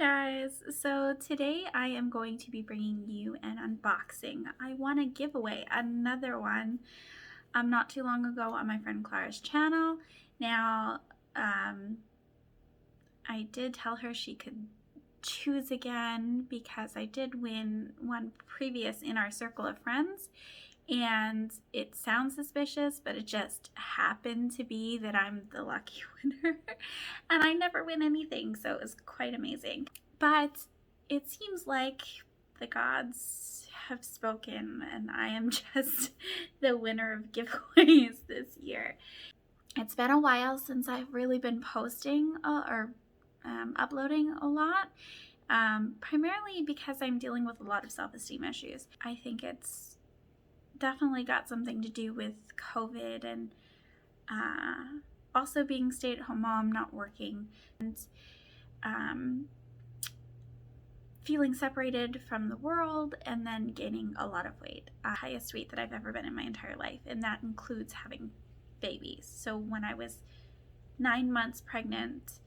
guys, so today I am going to be bringing you an unboxing. I won a giveaway, another one, not too long ago on my friend Clara's channel. Now, I did tell her she could choose again because I did win one previous in our circle of friends, and it sounds suspicious, but it just happened to be that I'm the lucky winner and I never win anything, so it was quite amazing. But it seems like the gods have spoken and I am just the winner of giveaways this year. It's been a while since I've really been posting or uploading a lot, primarily because I'm dealing with a lot of self-esteem issues. I think it's definitely got something to do with COVID and also being stay-at-home mom, not working, and feeling separated from the world, and then gaining a lot of weight, highest weight that I've ever been in my entire life, and that includes having babies. So when I was 9 months pregnant,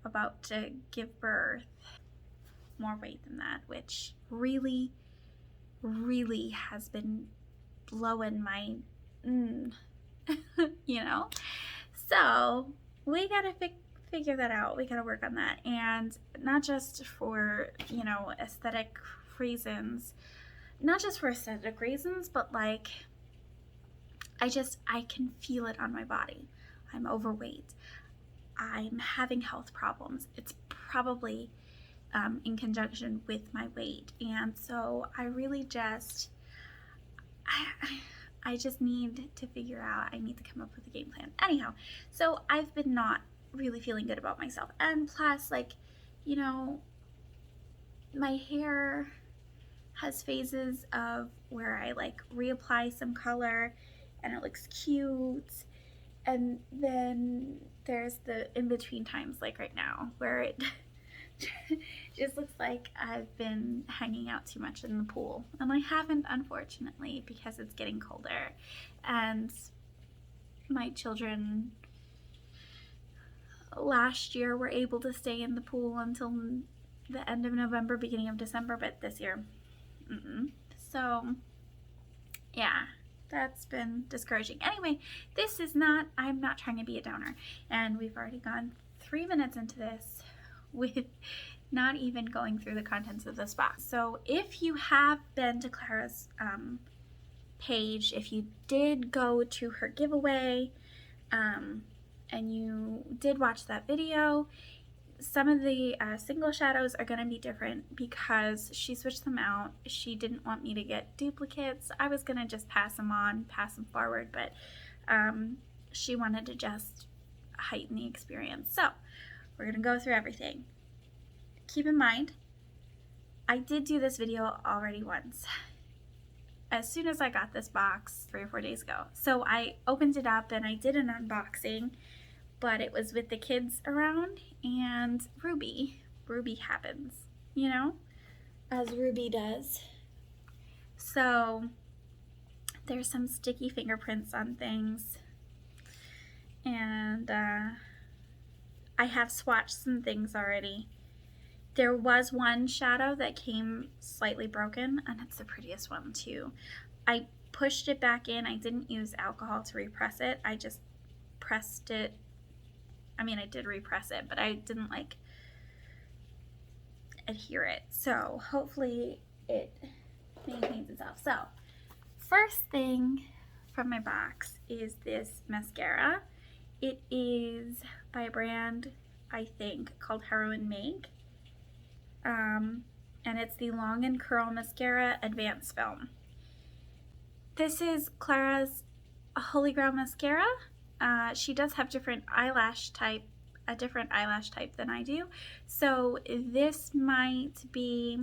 about to give birth, more weight than that, which really has been blowing my so we gotta figure that out. We gotta work on that, and not just for aesthetic reasons, but like I can feel it on my body. I'm overweight, I'm having health problems. It's probably in conjunction with my weight, and so I really just I just need to figure out, I need to come up with a game plan. Anyhow, so I've been not really feeling good about myself, and plus, like, my hair has phases of where I like reapply some color and it looks cute, and then there's the in-between times, like right now, where it just looks like I've been hanging out too much in the pool, and I haven't, unfortunately, because it's getting colder, and my children last year were able to stay in the pool until the end of November, beginning of December, but this year, so yeah, that's been discouraging. Anyway, I'm not trying to be a downer, and we've already gone 3 minutes into this with not even going through the contents of this box. So if you have been to Clara's page, if you did go to her giveaway, and you did watch that video, some of the single shadows are going to be different because she switched them out. She didn't want me to get duplicates. I was going to just pass them forward, but she wanted to just heighten the experience. So we're going to go through everything. Keep in mind, I did do this video already once, as soon as I got this box 3 or 4 days ago. So I opened it up and I did an unboxing, but it was with the kids around, and Ruby happens, as Ruby does. So there's some sticky fingerprints on things, and I have swatched some things already. There was one shadow that came slightly broken, and it's the prettiest one too. I pushed it back in. I didn't use alcohol to repress it. I just pressed it. I mean, I did repress it, but I didn't like adhere it. So hopefully it maintains itself. So first thing from my box is this mascara. It is by a brand, I think, called Heroin Make. And it's the Long and Curl Mascara Advanced Film. This is Clara's Holy Grail mascara. She does have a different eyelash type than I do. So this might be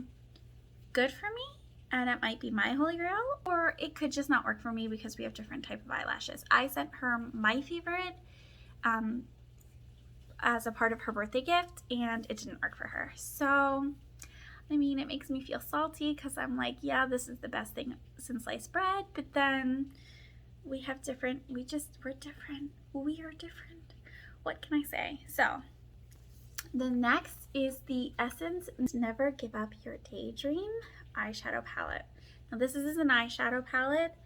good for me, and it might be my Holy Grail, or it could just not work for me because we have different type of eyelashes. I sent her my favorite as a part of her birthday gift, and it didn't work for her. So, I mean, it makes me feel salty because I'm like, yeah, this is the best thing since sliced bread, but then we are different. We are different. What can I say? So, The next is the Essence Never Give Up Your Daydream eyeshadow palette. Now this is an eyeshadow palette,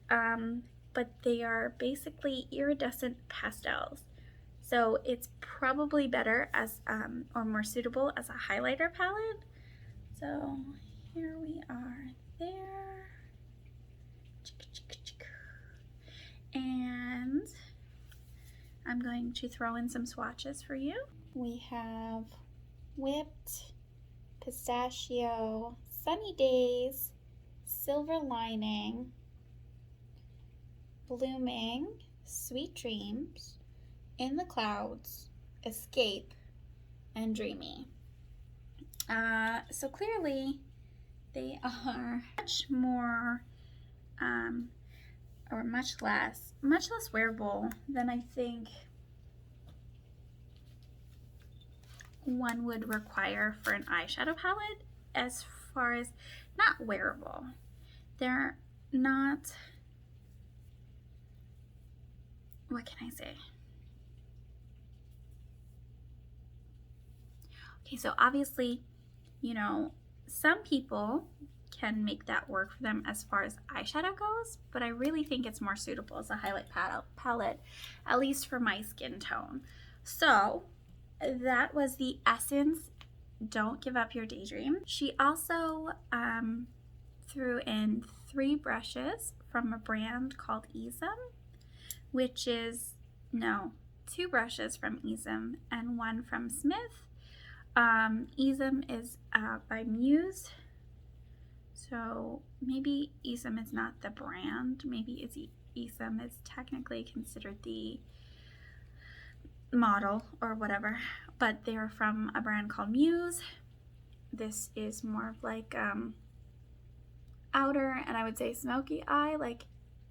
but they are basically iridescent pastels. So it's probably better as, or more suitable as a highlighter palette. So here we are there. And I'm going to throw in some swatches for you. We have Whipped, Pistachio, Sunny Days, Silver Lining, Blooming, Sweet Dreams, In the Clouds, Escape, and Dreamy. So clearly they are much more, or much less wearable than I think one would require for an eyeshadow palette. As far as not wearable, they're not, what can I say? Okay, so obviously, you know, some people can make that work for them as far as eyeshadow goes, but I really think it's more suitable as a highlight palette, at least for my skin tone. So that was the Essence Don't Give Up Your Daydream. She also threw in 3 brushes from a brand called Ism, which is, no, 2 brushes from Ism and 1 from Smith. Ism is by Muse, so maybe Ism is not the brand, maybe Ism is technically considered the model or whatever, but they're from a brand called Muse. This is more of like outer and I would say smoky eye, like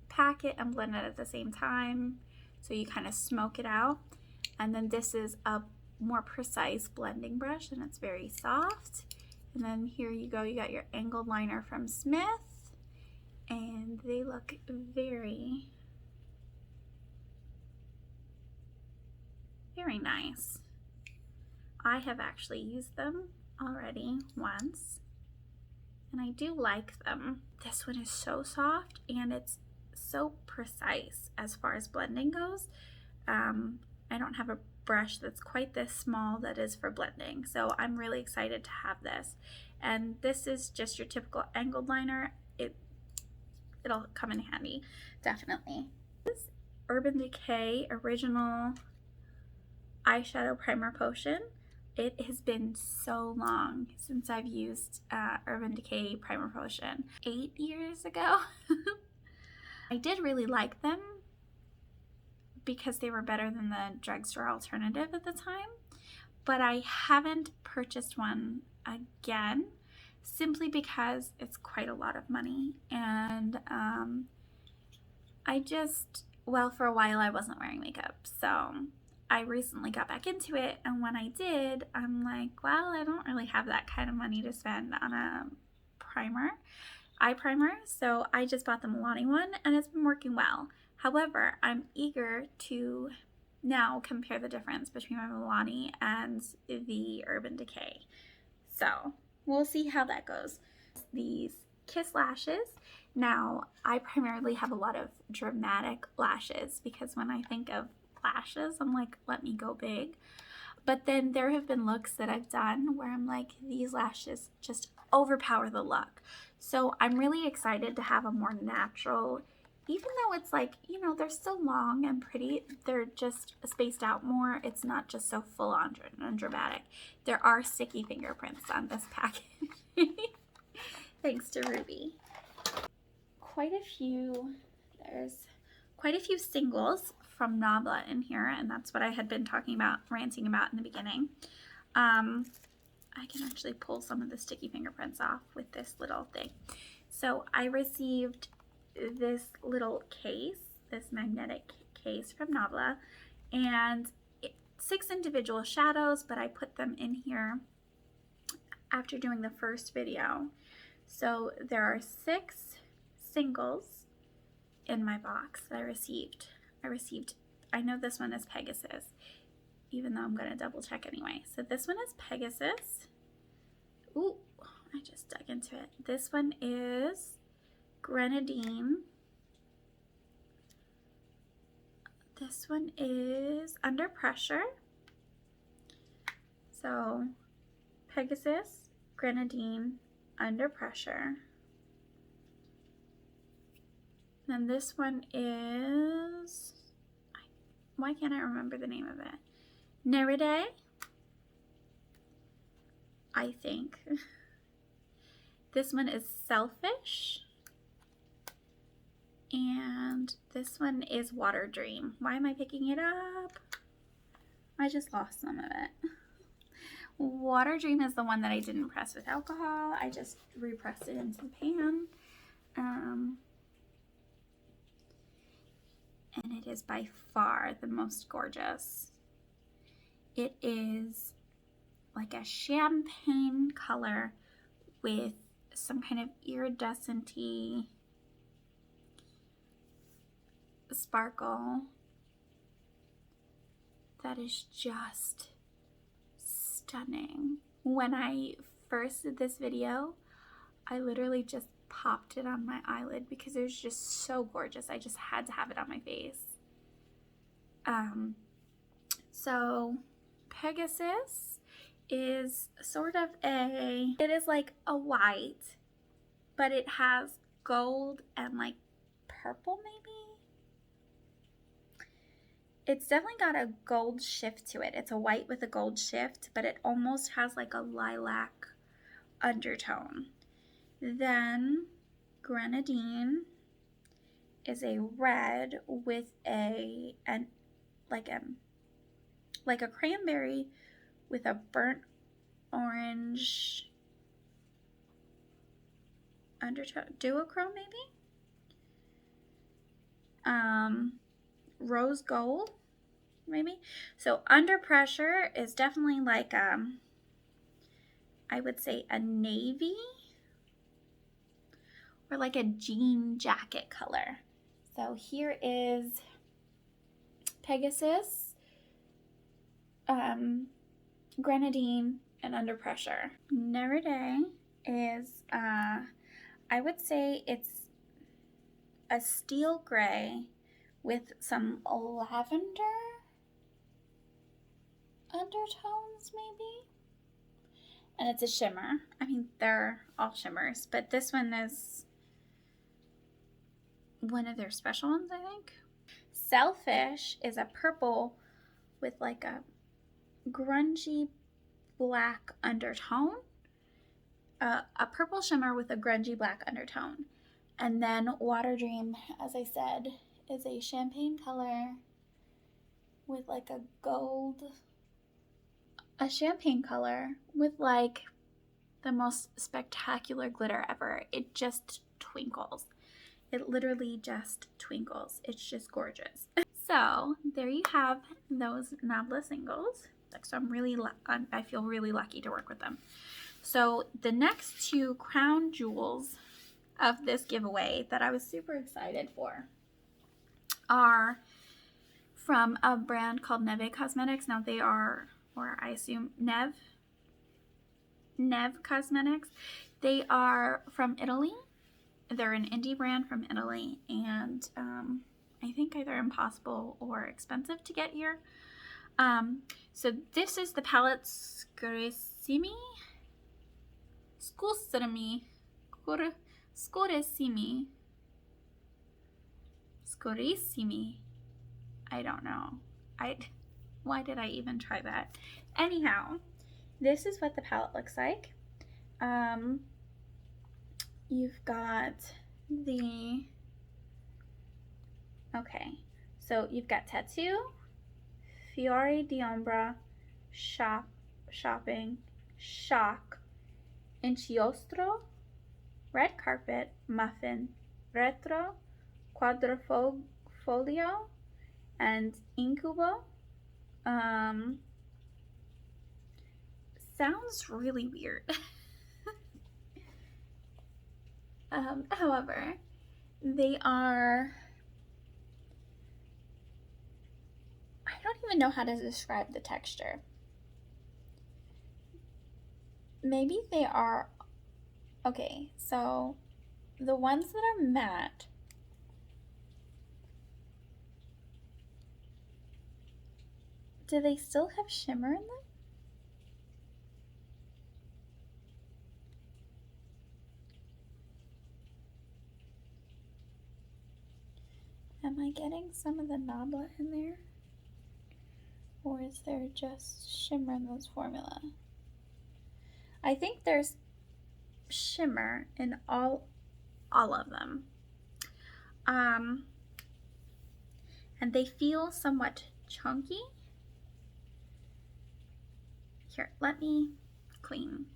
pack it and blend it at the same time, so you kind of smoke it out. And then this is a more precise blending brush and it's very soft. And then here you go, you got your angled liner from Smith, and they look very, very nice. I have actually used them already once and I do like them. This one is so soft and it's so precise as far as blending goes. I don't have a brush that's quite this small that is for blending, so I'm really excited to have this. And this is just your typical angled liner. It'll come in handy, definitely. This Urban Decay Original Eyeshadow Primer Potion. It has been so long since I've used Urban Decay Primer Potion. 8 years ago. I did really like them because they were better than the drugstore alternative at the time, but I haven't purchased one again simply because it's quite a lot of money. And I just, well, for a while I wasn't wearing makeup, so I recently got back into it, and when I did, I'm like, well, I don't really have that kind of money to spend on a eye primer, so I just bought the Milani one and it's been working well. However, I'm eager to now compare the difference between my Milani and the Urban Decay. So we'll see how that goes. These Kiss lashes. Now, I primarily have a lot of dramatic lashes because when I think of lashes, I'm like, let me go big. But then there have been looks that I've done where I'm like, these lashes just overpower the look. So I'm really excited to have a more natural, even though it's like, you know, they're still long and pretty, they're just spaced out more. It's not just so full on and dramatic. There are sticky fingerprints on this package. Thanks to Ruby. There's quite a few singles from Nabla in here, and that's what I had been talking about, ranting about in the beginning. I can actually pull some of the sticky fingerprints off with this little thing. So I received this little case, this magnetic case from Nabla, and 6 individual shadows, but I put them in here after doing the first video. So there are 6 singles in my box that I received. I know this one is Pegasus. even though I'm going to double check anyway. So this one is Pegasus. Ooh, I just dug into it. This one is Grenadine. This one is Under Pressure. So Pegasus, Grenadine, Under Pressure. Then this one is, why can't I remember the name of it? Neride, I think. This one is Selfish. And this one is Water Dream. Why am I picking it up? I just lost some of it. Water Dream is the one that I didn't press with alcohol. I just repressed it into the pan. And it is by far the most gorgeous. It is like a champagne color with some kind of iridescent-y sparkle that is just stunning. When I first did this video, I literally just popped it on my eyelid because it was just so gorgeous. I just had to have it on my face. So Pegasus is sort of it is like a white, but it has gold and like purple maybe. It's definitely got a gold shift to it. It's a white with a gold shift, but it almost has like a lilac undertone. Then Grenadine is a red with like a cranberry with a burnt orange undertone, duochrome maybe. Rose gold maybe. So Under Pressure is definitely like I would say a navy or like a jean jacket color. So here is Pegasus, Grenadine, and Under Pressure. Neride is I would say it's a steel gray with some lavender undertones maybe, and it's a shimmer. I mean, they're all shimmers, but this one is one of their special ones, I think. Selfish is a purple with like a grungy black undertone, a purple shimmer with a grungy black undertone. And then Water Dream, as I said, is a champagne color with like a champagne color with like the most spectacular glitter ever. It just twinkles. It literally just twinkles. It's just gorgeous. So there you have those Nabla singles. So I feel really lucky to work with them. So the next two crown jewels of this giveaway that I was super excited for are from a brand called Neve Cosmetics. Now they are, or I assume Neve Cosmetics. They are from Italy. They're an indie brand from Italy, and I think either impossible or expensive to get here. So this is the palette Scorissimi. I don't know. Why did I even try that? Anyhow, this is what the palette looks like. You've got so you've got Tattoo, Fiori di Ombra, Shopping, Shock, Inchiostro, Red Carpet, Muffin, Retro, Quadrifoglio, and Incubo. Sounds really weird. However, they are, I don't even know how to describe the texture. Maybe they are, okay, so the ones that are matte, do they still have shimmer in them? Am I getting some of the Nabla in there? Or is there just shimmer in this formula? I think there's shimmer in all of them. And they feel somewhat chunky. Here, let me clean.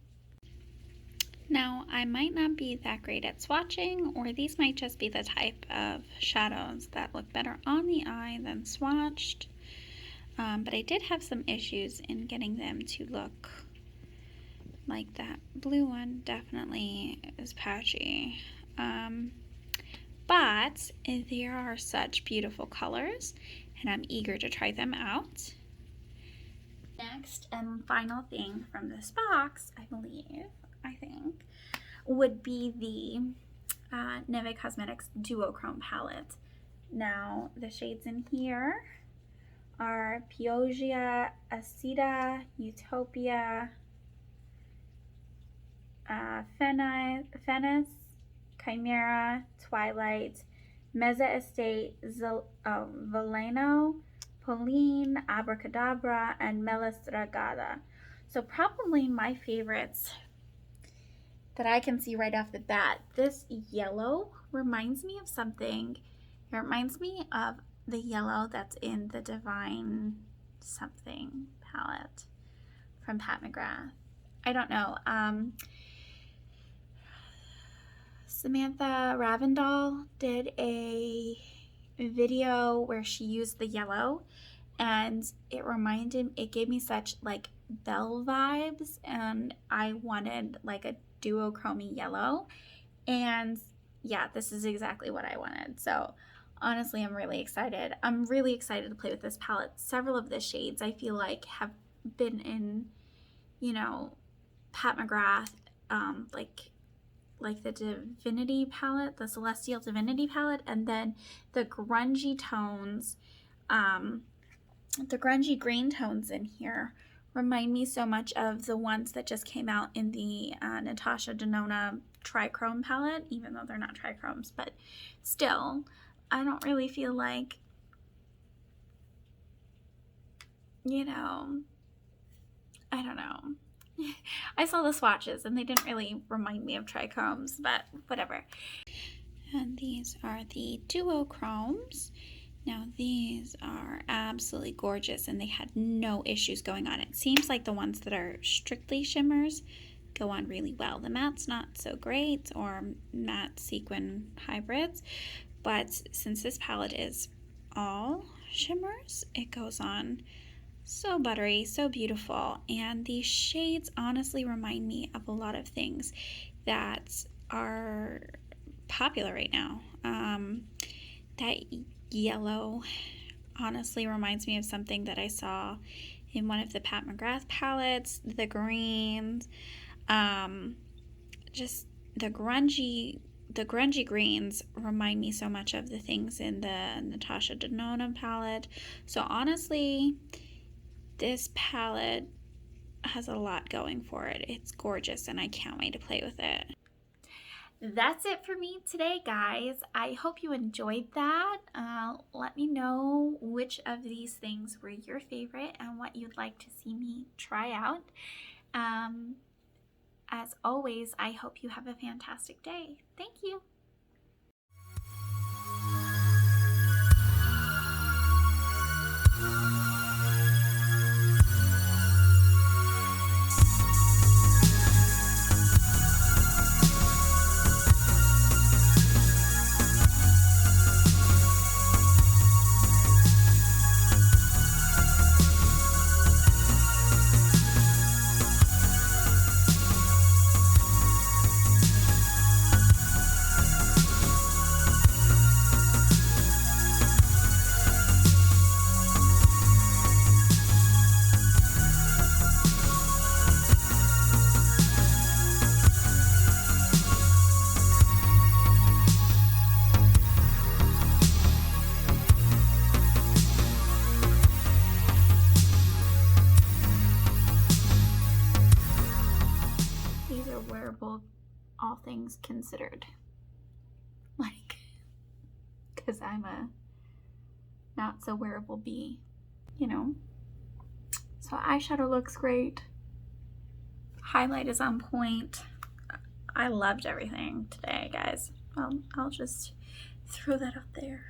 Now, I might not be that great at swatching, or these might just be the type of shadows that look better on the eye than swatched. But I did have some issues in getting them to look like that blue one. Definitely is patchy. But there are such beautiful colors, and I'm eager to try them out. Next and final thing from this box, I think, would be the Neve Cosmetics Duochrome palette. Now, the shades in here are Pioggia, Acida, Utopia, Fennis, Chimera, Twilight, Mezza Estate, Veleno, Pauline, Abracadabra, and Melistragada. So probably my favorites that I can see right off the bat. This yellow reminds me of something. It reminds me of the yellow that's in the Divine Something palette from Pat McGrath. I don't know. Samantha Ravindal did a video where she used the yellow, and it gave me such like Belle vibes, and I wanted like a duochrome yellow, and yeah, this is exactly what I wanted. So honestly, I'm really excited. I'm really excited to play with this palette. Several of the shades I feel like have been in, you know, Pat McGrath, like the Divinity palette, the Celestial Divinity palette, and then the grungy tones, the grungy green tones in here remind me so much of the ones that just came out in the Natasha Denona trichrome palette, even though they're not trichromes, but still, I don't really feel like, you know, I don't know. I saw the swatches and they didn't really remind me of trichromes, but whatever. And these are the duochromes. Now these are absolutely gorgeous, and they had no issues going on. It seems like the ones that are strictly shimmers go on really well. The matte's not so great, or matte sequin hybrids, but since this palette is all shimmers, it goes on so buttery, so beautiful, and these shades honestly remind me of a lot of things that are popular right now. That yellow honestly reminds me of something that I saw in one of the Pat McGrath palettes. The greens, just the grungy greens remind me so much of the things in the Natasha Denona palette. So honestly, this palette has a lot going for it. It's gorgeous, and I can't wait to play with it. That's it for me today, guys. I hope you enjoyed that. Let me know which of these things were your favorite and what you'd like to see me try out. As always, I hope you have a fantastic day. Thank you. wearable, all things considered. Like, because I'm a not so wearable bee, you know. So eyeshadow looks great. Highlight is on point. I loved everything today, guys. I'll just throw that out there.